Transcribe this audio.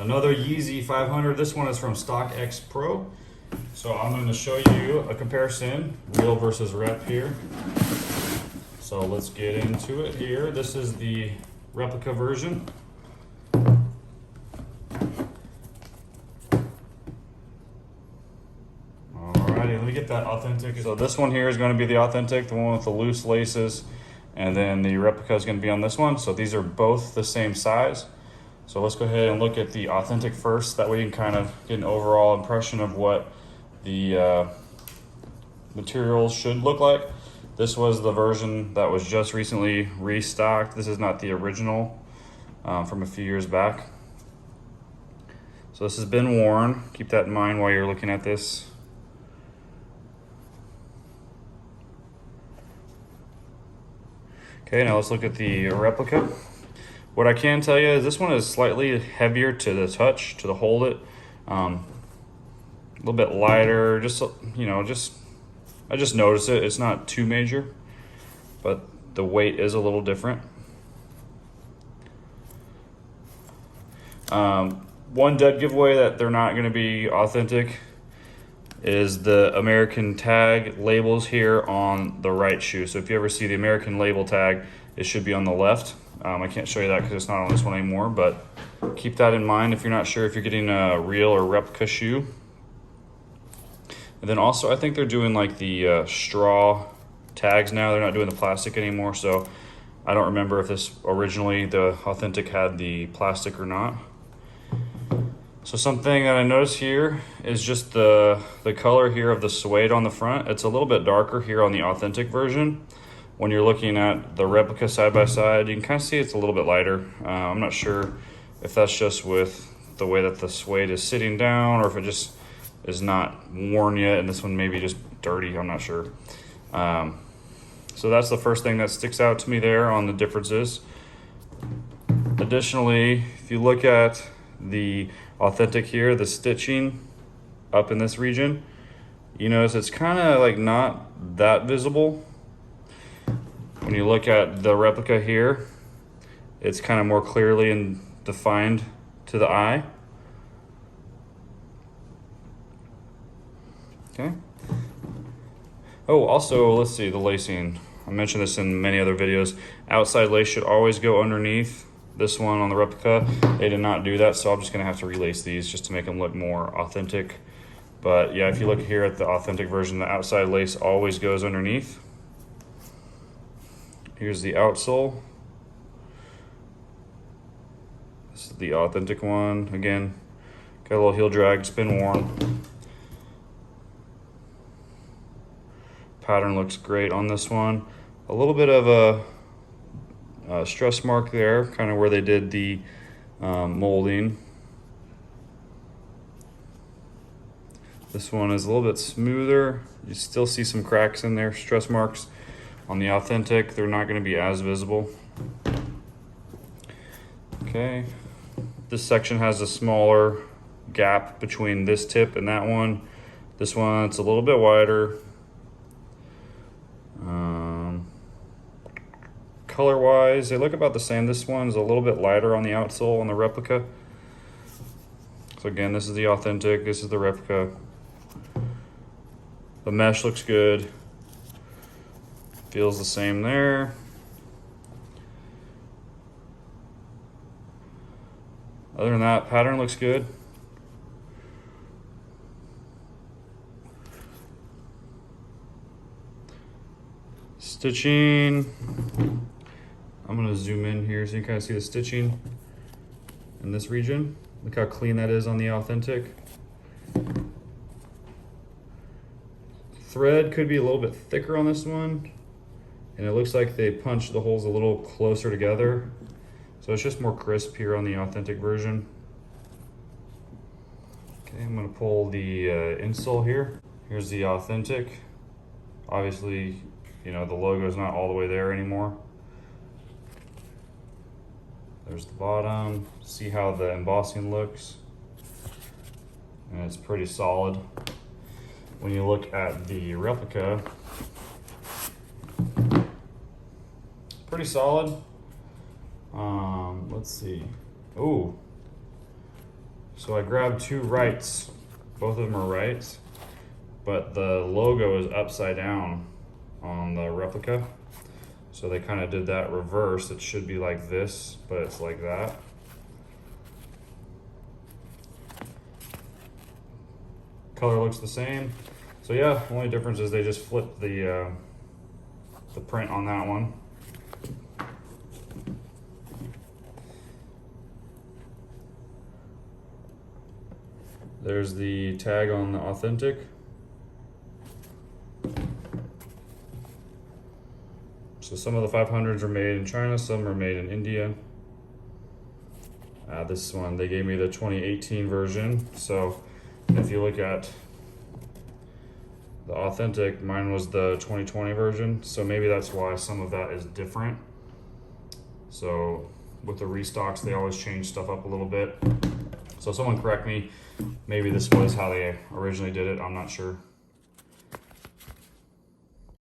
Another Yeezy 500. This one is from StockX Pro. So I'm going to show you a comparison, real versus rep here. So let's get into it here. This is the replica version. Alrighty, let me get that authentic. So this one here is going to be the authentic, the one with the loose laces, and then the replica is going to be on this one. So these are both the same size. So let's go ahead and look at the authentic first. That way you can kind of get an overall impression of what the materials should look like. This was the version that was just recently restocked. This is not the original from a few years back. So this has been worn. Keep that in mind while you're looking at this. Okay, now let's look at the replica. What I can tell you is this one is slightly heavier to the touch, to the hold it. A little bit lighter, just, you know, I just noticed it. It's not too major, but the weight is a little different. One dead giveaway that they're not going to be authentic is the American tag labels here on the right shoe. So if you ever see the American label tag, it should be on the left. I can't show you that because it's not on this one anymore, but keep that in mind if you're not sure if you're getting a real or replica shoe. And then also, I think they're doing like the straw tags now. They're not doing the plastic anymore, so I don't remember if this originally, the authentic, had the plastic or not. So something that I noticed here is just the color here of the suede on the front. It's a little bit darker here on the authentic version. When you're looking at the replica side by side, you can kind of see it's a little bit lighter. I'm not sure if that's just with the way that the suede is sitting down or if it just is not worn yet and this one may be just dirty, I'm not sure. So that's the first thing that sticks out to me there on the differences. Additionally, if you look at the authentic here, the stitching up in this region, you notice it's kind of like not that visible. When you look at the replica here, it's kind of more clearly and defined to the eye. Okay. Oh, also, let's see, the lacing. I mentioned this in many other videos. Outside lace should always go underneath. This one on the replica, they did not do that, so I'm just gonna have to relace these just to make them look more authentic. But yeah, if you look here at the authentic version, the outside lace always goes underneath. Here's the outsole. This is the authentic one. Again, got a little heel drag, it's been worn. Pattern looks great on this one. A little bit of a stress mark there, kind of where they did the molding. This one is a little bit smoother. You still see some cracks in there, stress marks. On the authentic, they're not going to be as visible. Okay, this section has a smaller gap between this tip and that one. This one, it's a little bit wider. Color-wise, they look about the same. This one's a little bit lighter on the outsole on the replica. So again, this is the authentic, this is the replica. The mesh looks good. Feels the same there. Other than that, pattern looks good. Stitching. I'm gonna zoom in here so you kind of see the stitching in this region. Look how clean that is on the authentic. Thread could be a little bit thicker on this one. And it looks like they punched the holes a little closer together. So it's just more crisp here on the authentic version. Okay, I'm gonna pull the insole here. Here's the authentic. Obviously, you know, the logo is not all the way there anymore. There's the bottom. See how the embossing looks. And it's pretty solid. When you look at the replica, pretty solid. Let's see. Ooh, So I grabbed two rights. Both of them are rights, but the logo is upside down on the replica. So they kind of did that reverse. It should be like this, but it's like that. Color looks the same. So yeah, only difference is they just flipped the print on that one. There's the tag on the authentic. So some of the 500s are made in China, some are made in India. This one, they gave me the 2018 version. So if you look at the authentic, mine was the 2020 version. So maybe that's why some of that is different. So with the restocks, they always change stuff up a little bit. So someone correct me. Maybe this was how they originally did it. I'm not sure.